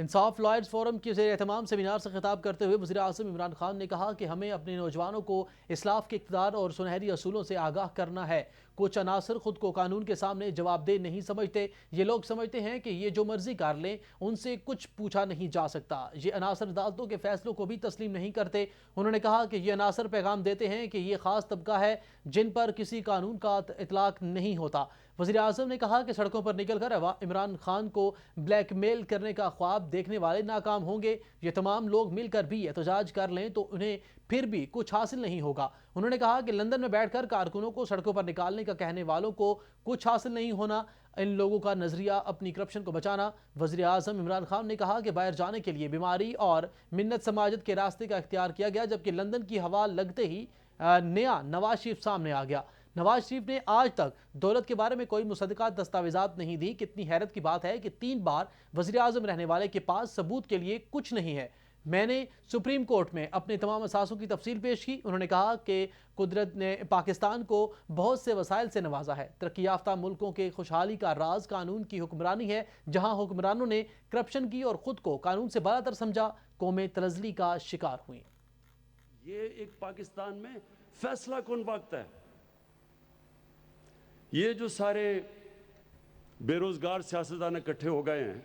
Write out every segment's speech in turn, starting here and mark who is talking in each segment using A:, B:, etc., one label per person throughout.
A: انصاف lawyers forum کے زیر اہتمام سیمینار سے خطاب کرتے ہوئے وزیر اعظم عمران خان نے کہا کہ ہمیں اپنے نوجوانوں کو اسلاف کے اقتدار اور سنہری اصولوں سے آگاہ کرنا ہے۔ کچھ عناصر خود کو قانون کے سامنے جواب دہ نہیں سمجھتے۔ یہ لوگ سمجھتے ہیں کہ یہ جو مرضی کر لیں ان سے کچھ پوچھا نہیں جا سکتا۔ یہ عناصر عدالتوں کے فیصلوں کو بھی تسلیم نہیں کرتے۔ انہوں نے کہا کہ یہ عناصر پیغام دیتے ہیں کہ یہ خاص طبقہ ہے جن پر کسی قانون کا اطلاق نہیں ہوتا۔ وزیر اعظم نے کہا کہ سڑکوں پر نکل کر عمران خان کو بلیک میل کرنے کا خواب دیکھنے والے ناکام ہوں گے۔ یہ تمام لوگ مل کر بھی احتجاج کر لیں تو انہیں پھر بھی کچھ حاصل نہیں ہوگا۔ انہوں نے کہا کہ لندن میں بیٹھ کر کارکنوں کو سڑکوں پر نکالنے کا کہنے والوں کو کچھ حاصل نہیں ہونا۔ ان لوگوں کا نظریہ اپنی کرپشن کو بچانا۔ وزیر اعظم عمران خان نے کہا کہ باہر جانے کے لیے بیماری اور منت سماجت کے راستے کا اختیار کیا گیا، جبکہ لندن کی ہوا لگتے ہی نیا نواز شریف سامنے آ گیا۔ نواز شریف نے آج تک دولت کے بارے میں کوئی مصدقہ دستاویزات نہیں دی۔ کتنی حیرت کی بات ہے کہ 3 بار وزیر اعظم رہنے والے کے پاس ثبوت کے لیے کچھ نہیں ہے۔ میں نے سپریم کورٹ میں اپنے تمام اثاثوں کی تفصیل پیش کی۔ انہوں نے کہا کہ قدرت نے پاکستان کو بہت سے وسائل سے نوازا ہے۔ ترقی یافتہ ملکوں کے خوشحالی کا راز قانون کی حکمرانی ہے۔ جہاں حکمرانوں نے کرپشن کی اور خود کو قانون سے بالاتر سمجھا، قومیں تنزلی کا شکار ہوئیں۔
B: یہ ایک پاکستان میں فیصلہ کن وقت ہے۔ یہ جو سارے بے روزگار سیاستدان اکٹھے ہو گئے ہیں،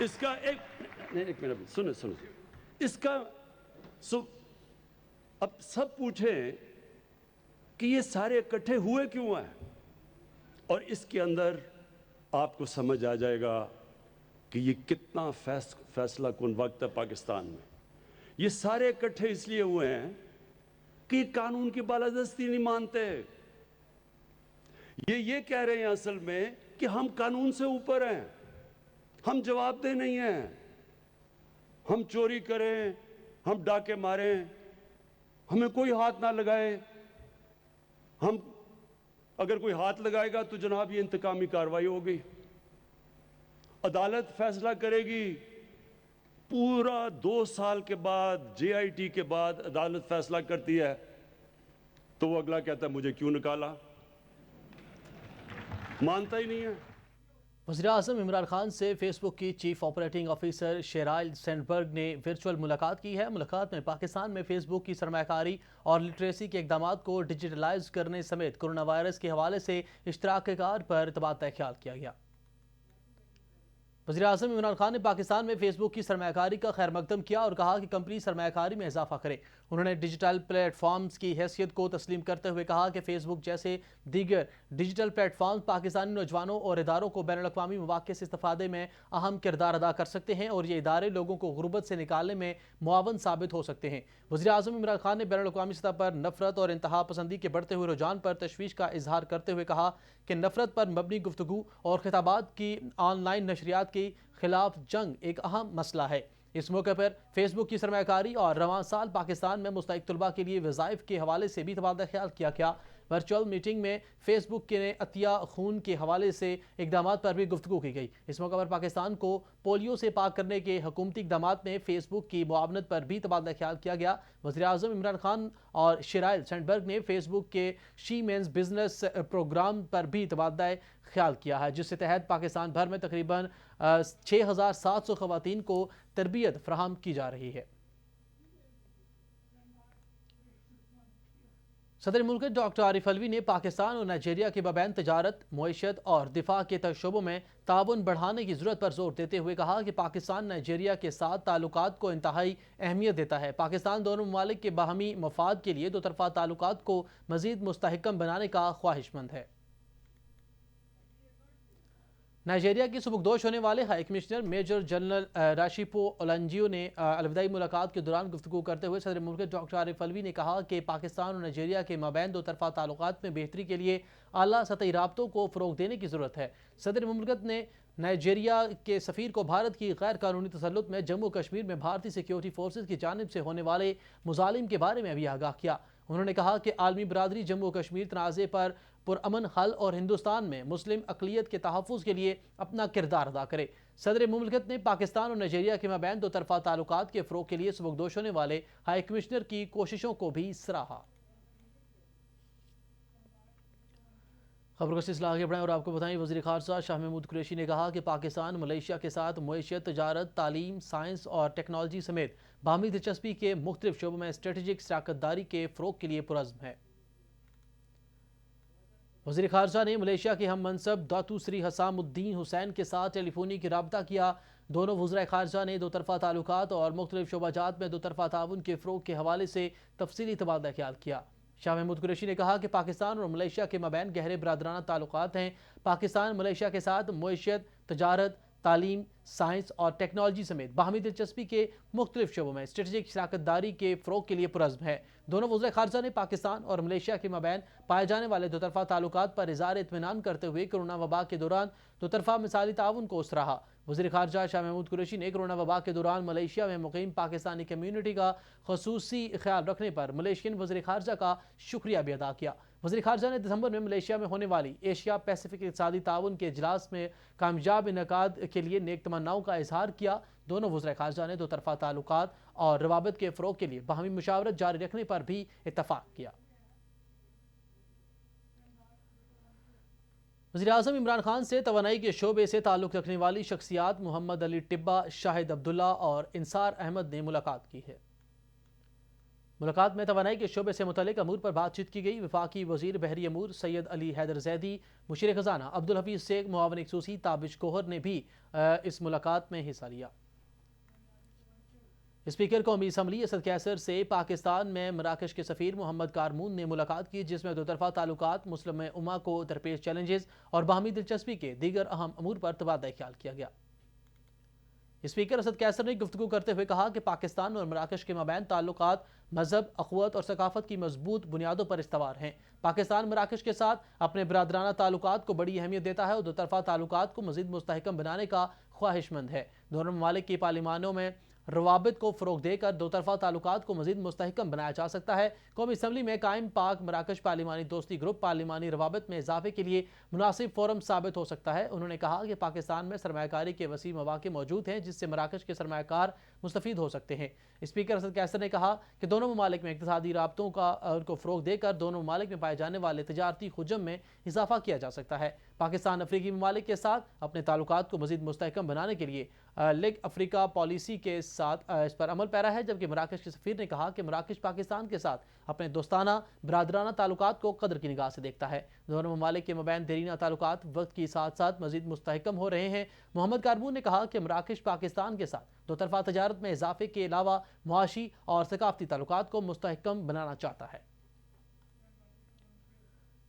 B: اس کا ایک منٹ سنیں اس کا اب سب پوچھیں کہ یہ سارے اکٹھے ہوئے کیوں ہیں، اور اس کے اندر آپ کو سمجھ آ جائے گا کہ یہ کتنا فیصلہ کن وقت ہے پاکستان میں۔ یہ سارے اکٹھے اس لیے ہوئے ہیں کہ یہ قانون کی بالادستی نہیں مانتے۔ یہ کہہ رہے ہیں اصل میں کہ ہم قانون سے اوپر ہیں، ہم جواب دہ نہیں ہیں، ہم چوری کریں، ہم ڈاکے ماریں، ہمیں کوئی ہاتھ نہ لگائے، ہم اگر کوئی ہاتھ لگائے گا تو جناب یہ انتقامی کارروائی ہوگی، عدالت فیصلہ کرے گی۔ پورا 2 سال کے بعد جے آئی ٹی کے بعد عدالت فیصلہ کرتی ہے تو وہ اگلا کہتا ہے مجھے کیوں نکالا، مانتا ہی نہیں ہے۔
A: وزیر اعظم عمران خان سے فیس بک کی چیف آپریٹنگ آفیسر شیرائل سینڈبرگ نے ورچوئل ملاقات کی ہے۔ ملاقات میں پاکستان میں فیس بک کی سرمایہ کاری اور لٹریسی کے اقدامات کو ڈیجیٹلائز کرنے سمیت کرونا وائرس کے حوالے سے اشتراک کار پر تبادلہ خیال کیا گیا۔ وزیر اعظم عمران خان نے پاکستان میں فیس بک کی سرمایہ کاری کا خیر مقدم کیا اور کہا کہ کمپنی سرمایہ کاری میں اضافہ کرے۔ انہوں نے ڈیجیٹل پلیٹ فارمز کی حیثیت کو تسلیم کرتے ہوئے کہا کہ فیس بک جیسے دیگر ڈیجیٹل پلیٹ فارمز پاکستانی نوجوانوں اور اداروں کو بین الاقوامی مواقع سے استفادے میں اہم کردار ادا کر سکتے ہیں اور یہ ادارے لوگوں کو غربت سے نکالنے میں معاون ثابت ہو سکتے ہیں۔ وزیر اعظم عمران خان نے بین الاقوامی سطح پر نفرت اور انتہا پسندی کے بڑھتے ہوئے رجحان پر تشویش کا اظہار کرتے ہوئے کہا کہ نفرت پر مبنی گفتگو اور خطابات کی آن لائن نشریات کے خلاف جنگ ایک اہم مسئلہ ہے۔ اس موقع پر فیس بک کی سرمایہ کاری اور رواں سال پاکستان میں مستحق طلباء کے لیے وظائف کے حوالے سے بھی تبادلہ خیال کیا گیا۔ ورچوئل میٹنگ میں فیس بک کے عطیہ خون کے حوالے سے اقدامات پر بھی گفتگو کی گئی۔ اس موقع پر پاکستان کو پولیو سے پاک کرنے کے حکومتی اقدامات میں فیس بک کی معاونت پر بھی تبادلہ خیال کیا گیا۔ وزیر اعظم عمران خان اور شیرائل سینڈبرگ نے فیس بک کے شی مینز بزنس پروگرام پر بھی تبادلہ خیال کیا ہے، جس کے تحت پاکستان بھر میں تقریباً 6700 خواتین کو تربیت فراہم کی جا رہی ہے۔ صدر مملکت ڈاکٹر عارف علوی نے پاکستان اور نائجیریا کے مابین تجارت، معیشت اور دفاع کے شعبوں میں تعاون بڑھانے کی ضرورت پر زور دیتے ہوئے کہا کہ پاکستان نائجیریا کے ساتھ تعلقات کو انتہائی اہمیت دیتا ہے۔ پاکستان دونوں ممالک کے باہمی مفاد کے لیے دو طرفہ تعلقات کو مزید مستحکم بنانے کا خواہش مند ہے۔ نائجیریا کی سبکدوش ہونے والے ہائی کمشنر میجر جنرل راشیپو اولنجیو نے الوداعی ملاقات کے دوران گفتگو کرتے ہوئے صدر مملکت ڈاکٹر عارف علوی نے کہا کہ پاکستان اور نائجیریا کے مابین دو طرفہ تعلقات میں بہتری کے لیے اعلیٰ سطحی رابطوں کو فروغ دینے کی ضرورت ہے۔ صدر مملکت نے نائجیریا کے سفیر کو بھارت کی غیر قانونی تسلط میں جموں کشمیر میں بھارتی سیکیورٹی فورسز کی جانب سے ہونے والے مظالم کے بارے میں بھی آگاہ کیا۔ انہوں نے کہا کہ عالمی برادری جموں کشمیر تنازع پر پرامن حل اور ہندوستان میں مسلم اقلیت کے تحفظ کے لیے اپنا کردار ادا کرے۔ صدر مملکت نے پاکستان اور نائجیریا کے مابین دو طرفہ تعلقات کے فروغ کے لیے سبکدوش ہونے والے ہائی کمشنر کی کوششوں کو بھی سراہا۔ خبر کو سلسلہ آگے بڑھائیں اور آپ کو بتائیں وزیر خارجہ شاہ محمود قریشی نے کہا کہ پاکستان ملیشیا کے ساتھ معیشت، تجارت، تعلیم، سائنس اور ٹیکنالوجی سمیت باہمی دلچسپی کے مختلف شعبوں میں اسٹریٹجک شراکت داری کے فروغ کے لیے پرعزم ہے۔ وزیر خارجہ نے ملیشیا کے ہم منصب داتو سری حسام الدین حسین کے ساتھ ٹیلی فونک رابطہ کیا۔ دونوں وزرائے خارجہ نے دو طرفہ تعلقات اور مختلف شعبہ جات میں دو طرفہ تعاون کے فروغ کے حوالے سے تفصیلی تبادلہ خیال کیا۔ شاہ محمود قریشی نے کہا کہ پاکستان اور ملیشیا کے مابین گہرے برادرانہ تعلقات ہیں۔ پاکستان ملیشیا کے ساتھ معیشت، تجارت، تعلیم، سائنس اور ٹیکنالوجی سمیت باہمی دلچسپی کے مختلف شعبوں میں اسٹریٹجک شراکت داری کے فروغ کے لیے پرعزم ہے۔ دونوں وزرائے خارجہ نے پاکستان اور ملیشیا کے مابین پائے جانے والے دو طرفہ تعلقات پر اظہار اطمینان کرتے ہوئے کرونا وبا کے دوران دو طرفہ مثالی تعاون کو سراہا۔ وزیر خارجہ شاہ محمود قریشی نے کرونا وبا کے دوران ملیشیا میں مقیم پاکستانی کمیونٹی کا خصوصی خیال رکھنے پر ملیشین وزیر خارجہ کا شکریہ بھی ادا کیا۔ وزیر خارجہ نے دسمبر میں ملیشیا میں ہونے والی ایشیا پیسیفک اقتصادی تعاون کے اجلاس میں کامیاب انعقاد کے لیے نیک تمناؤں کا اظہار کیا۔ دونوں وزرائے خارجہ نے دو طرفہ تعلقات اور روابط کے فروغ کے لیے باہمی مشاورت جاری رکھنے پر بھی اتفاق کیا۔ وزیراعظم عمران خان سے توانائی کے شعبے سے تعلق رکھنے والی شخصیات محمد علی ٹبہ، شاہد عبداللہ اور انصار احمد نے ملاقات کی ہے۔ ملاقات میں توانائی کے شعبے سے متعلق امور پر بات چیت کی گئی۔ وفاقی وزیر بحری امور سید علی حیدر زیدی، مشیر خزانہ عبدالحفیظ شیخ، معاون خصوصی تابش کوہر نے بھی اس ملاقات میں حصہ لیا۔ اسپیکر قومی اسمبلی اسد کیسر سے پاکستان میں مراکش کے سفیر محمد کارمون نے ملاقات کی، جس میں دو طرفہ تعلقات، مسلم امہ کو درپیش چیلنجز اور باہمی دلچسپی کے دیگر اہم امور پر تبادلہ خیال کیا گیا۔ اسپیکر اسد کیسر نے گفتگو کرتے ہوئے کہا کہ پاکستان اور مراکش کے مابین تعلقات مذہب، اخوت اور ثقافت کی مضبوط بنیادوں پر استوار ہیں۔ پاکستان مراکش کے ساتھ اپنے برادرانہ تعلقات کو بڑی اہمیت دیتا ہے اور دو طرفہ تعلقات کو مزید مستحکم بنانے کا خواہش مند ہے۔ دونوں ممالک کی پارلیمانوں میں روابط کو فروغ دے کر دو طرفہ تعلقات کو مزید مستحکم بنایا جا سکتا ہے۔ قومی اسمبلی میں قائم پاک مراکش پارلیمانی دوستی گروپ پارلیمانی روابط میں اضافے کے لیے مناسب فورم ثابت ہو سکتا ہے۔ انہوں نے کہا کہ پاکستان میں سرمایہ کاری کے وسیع مواقع موجود ہیں، جس سے مراکش کے سرمایہ کار مستفید ہو سکتے ہیں۔ اسپیکر اسد کیسر نے کہا کہ دونوں ممالک میں اقتصادی رابطوں کو فروغ دے کر دونوں ممالک میں پائے جانے والے تجارتی حجم میں اضافہ کیا جا سکتا ہے۔ پاکستان افریقی ممالک کے ساتھ اپنے تعلقات کو مزید مستحکم بنانے کے لیے لیگ افریقہ پالیسی کے ساتھ اس پر عمل پیرا ہے، جبکہ مراکش کے سفیر نے کہا کہ مراکش پاکستان کے ساتھ اپنے دوستانہ برادرانہ تعلقات کو قدر کی نگاہ سے دیکھتا ہے۔ دونوں ممالک کے مابین دیرینہ تعلقات وقت کے ساتھ ساتھ مزید مستحکم ہو رہے ہیں۔ محمد کارمون نے کہا کہ مراکش پاکستان کے ساتھ دو طرفہ تجارت میں اضافے کے علاوہ معاشی اور ثقافتی تعلقات کو مستحکم بنانا چاہتا ہے۔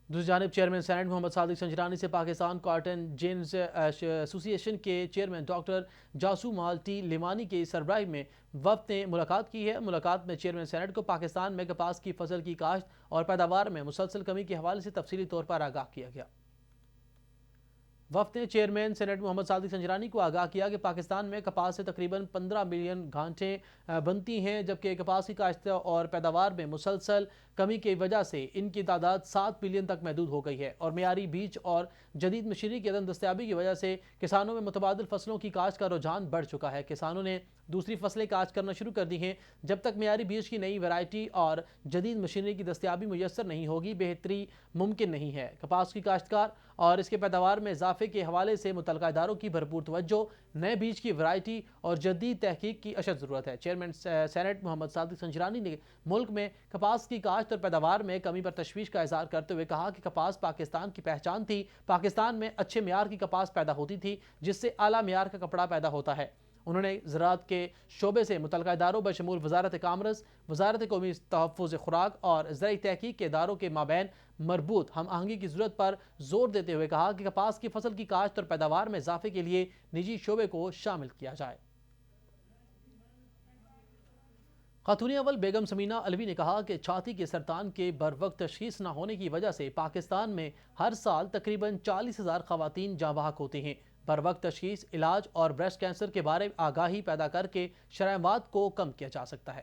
A: دوسری جانب چیئرمین سینٹ محمد صادق سنجرانی سے پاکستان کاٹن جینز ایسوسی ایشن کے چیئرمین ڈاکٹر جاسو مال ٹی لیمانی کی سربراہی میں وفد نے ملاقات کی ہے۔ ملاقات میں چیئرمین سینٹ کو پاکستان میں کپاس کی فصل کی کاشت اور پیداوار میں مسلسل کمی کے حوالے سے تفصیلی طور پر آگاہ کیا گیا۔ وفد نے چیئرمین سینٹ محمد صادق سنجرانی کو آگاہ کیا کہ پاکستان میں کپاس سے تقریباً 15 ملین گھانٹیں بنتی ہیں، جبکہ کپاس کی کاشت اور پیداوار میں مسلسل کمی کی وجہ سے ان کی تعداد 7 ملین تک محدود ہو گئی ہے، اور معیاری بیج اور جدید مشینری کی عدم دستیابی کی وجہ سے کسانوں میں متبادل فصلوں کی کاشت کا رجحان بڑھ چکا ہے۔ کسانوں نے دوسری فصلیں کاشت کرنا شروع کر دی ہیں۔ جب تک معیاری بیج کی نئی ویرائٹی اور جدید مشینری کی دستیابی میسر نہیں ہوگی، بہتری ممکن نہیں ہے۔ کپاس کی کاشتکار اور اس کے پیداوار میں اضافے کے حوالے سے متعلقہ اداروں کی بھرپور توجہ، نئے بیج کی ویرائٹی اور جدید تحقیق کی اشد ضرورت ہے۔ چیئرمین سینٹ محمد صادق سنجرانی نے ملک میں کپاس کی کاشت اور پیداوار میں کمی پر تشویش کا اظہار کرتے ہوئے کہا کہ کپاس پاکستان کی پہچان تھی۔ پاکستان میں اچھے معیار کی کپاس پیدا ہوتی تھی، جس سے اعلیٰ معیار کا کپڑا پیدا ہوتا ہے۔ انہوں نے زراعت کے شعبے سے متعلقہ اداروں بشمول وزارت کامرس، وزارت قومی تحفظ خوراک اور زرعی تحقیق کے اداروں کے مابین مربوط ہم آہنگی کی ضرورت پر زور دیتے ہوئے کہا کہ کپاس کی فصل کی کاشت اور پیداوار میں اضافے کے لیے نجی شعبے کو شامل کیا جائے۔ خاتون اول بیگم سمینہ علوی نے کہا کہ چھاتی کے سرطان کے بروقت تشخیص نہ ہونے کی وجہ سے پاکستان میں ہر سال تقریباً 40,000 خواتین جاں بحق ہوتی ہیں۔ بروقت تشخیص، علاج اور بریسٹ کینسر کے بارے میں آگاہی پیدا کر کے شرح اموات کو کم کیا جا سکتا ہے۔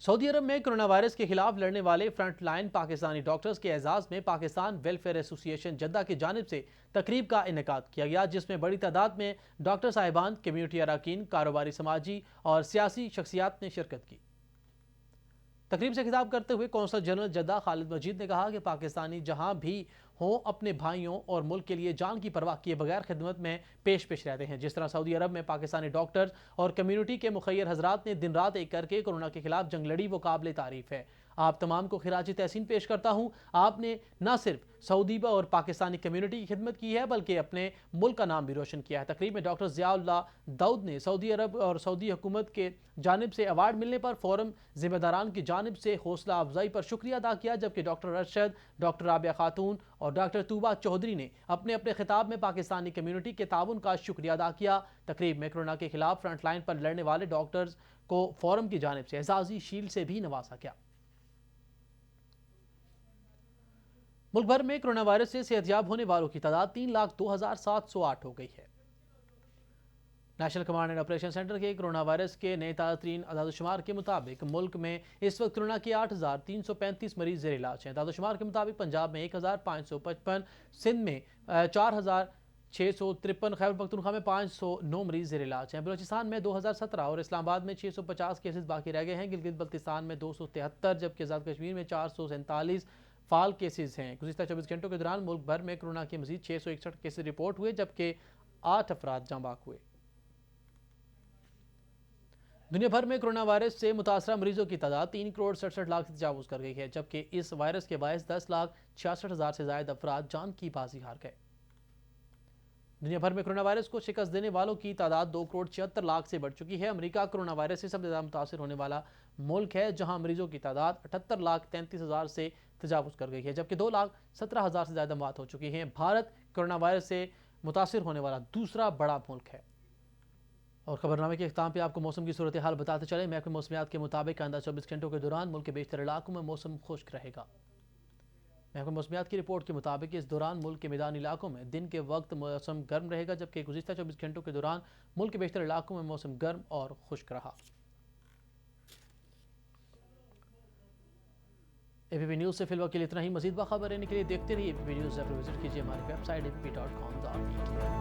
A: سعودی عرب میں کرونا وائرس کے خلاف لڑنے والے فرنٹ لائن پاکستانی ڈاکٹرز کے اعزاز میں پاکستان ویلفیئر ایسوسی ایشن جدہ کی جانب سے تقریب کا انعقاد کیا گیا، جس میں بڑی تعداد میں ڈاکٹر صاحبان، کمیونٹی اراکین، کاروباری، سماجی اور سیاسی شخصیات نے شرکت کی۔ تقریب سے خطاب کرتے ہوئے قونصل جنرل جدہ خالد مجید نے کہا کہ پاکستانی جہاں بھی ہوں اپنے بھائیوں اور ملک کے لیے جان کی پرواہ کیے بغیر خدمت میں پیش رہتے ہیں۔ جس طرح سعودی عرب میں پاکستانی ڈاکٹرز اور کمیونٹی کے مخیر حضرات نے دن رات ایک کر کے کورونا کے خلاف جنگ لڑی، وہ قابل تعریف ہے۔ آپ تمام کو خراج تحسین پیش کرتا ہوں۔ آپ نے نہ صرف سعودی اور پاکستانی کمیونٹی کی خدمت کی ہے بلکہ اپنے ملک کا نام بھی روشن کیا ہے۔ تقریب میں ڈاکٹر ضیاء اللہ داؤد نے سعودی عرب اور سعودی حکومت کے جانب سے ایوارڈ ملنے پر فورم ذمہ داران کی جانب سے حوصلہ افزائی پر شکریہ ادا کیا، جبکہ ڈاکٹر ارشد، ڈاکٹر رابعہ خاتون اور ڈاکٹر طوبہ چودھری نے اپنے اپنے خطاب میں پاکستانی کمیونٹی کے تعاون کا شکریہ ادا کیا۔ تقریب میں کورونا کے خلاف فرنٹ لائن پر لڑنے والے ڈاکٹرز کو فورم کی جانب سے اعزازی شیلڈ سے بھی نوازا گیا۔ ملک بھر میں کرونا وائرس سے صحت یاب ہونے والوں کی تعداد 3,02,708 ہو گئی ہے۔ National command and operation centre کے کرونا وائرس کے نئے تازہ ترین اعداد و شمار کے مطابق ملک میں اس وقت کرونا کے 8,335 مریض زیر علاج ہیں۔ اعداد و شمار کے مطابق پنجاب میں 1,555، سندھ میں 4,653، خیبر پختونخوا میں 509 مریض زیر علاج ہیں۔ بلوچستان میں 2,017 اور اسلام آباد میں 650 کیسز باقی رہ گئے ہیں۔ گلگت بلتستان میں 273 جبکہ آزاد کشمیر میں 447 فعال کیسز ہیں۔ گزشتہ 24 گھنٹوں کے دوران ملک بھر میں کرونا کے مزید 661 کیسز رپورٹ ہوئے جبکہ 8 افراد جاں بحق ہوئے۔ دنیا بھر میں کرونا وائرس سے متاثرہ مریضوں کی تعداد 3,67,00,000 سے تجاوز کر گئی ہے جبکہ اس وائرس کے باعث 10,66,000 سے زائد افراد جان کی بازی ہار گئے۔ دنیا بھر میں کرونا وائرس کو شکست دینے والوں کی تعداد 2,76,00,000 سے بڑھ چکی ہے۔ امریکہ کرونا وائرس سے سب سے زیادہ متاثر ہونے والا ملک ہے، جہاں مریضوں کی تعداد 78,33,000 سے تجاوز کر گئی ہے جبکہ 2,17,000 سے زیادہ موت ہو چکی ہیں۔ بھارت کرونا وائرس سے متاثر ہونے والا دوسرا بڑا ملک ہے۔ اور خبرنامے کے اختتام پہ آپ کو موسم کی صورتحال بتاتے چلیں۔ محکمہ موسمیات کے مطابق آئندہ 24 گھنٹوں کے دوران ملک کے بیشتر علاقوں میں موسم خشک رہے گا۔ محکمہ موسمیات کی رپورٹ کے مطابق اس دوران ملک کے میدانی علاقوں میں دن کے وقت موسم گرم رہے گا جبکہ گزشتہ 24 گھنٹوں کے دوران ملک کے بیشتر علاقوں میں موسم گرم اور خشک رہا۔ اے پی پی نیوز سے فی الوقت کے لیے اتنا ہی۔ مزید باخبر رہنے کے لیے دیکھتے رہیے اے پی پی نیوز، وزٹ کیجیے ہماری ویب سائٹ app.com.pk۔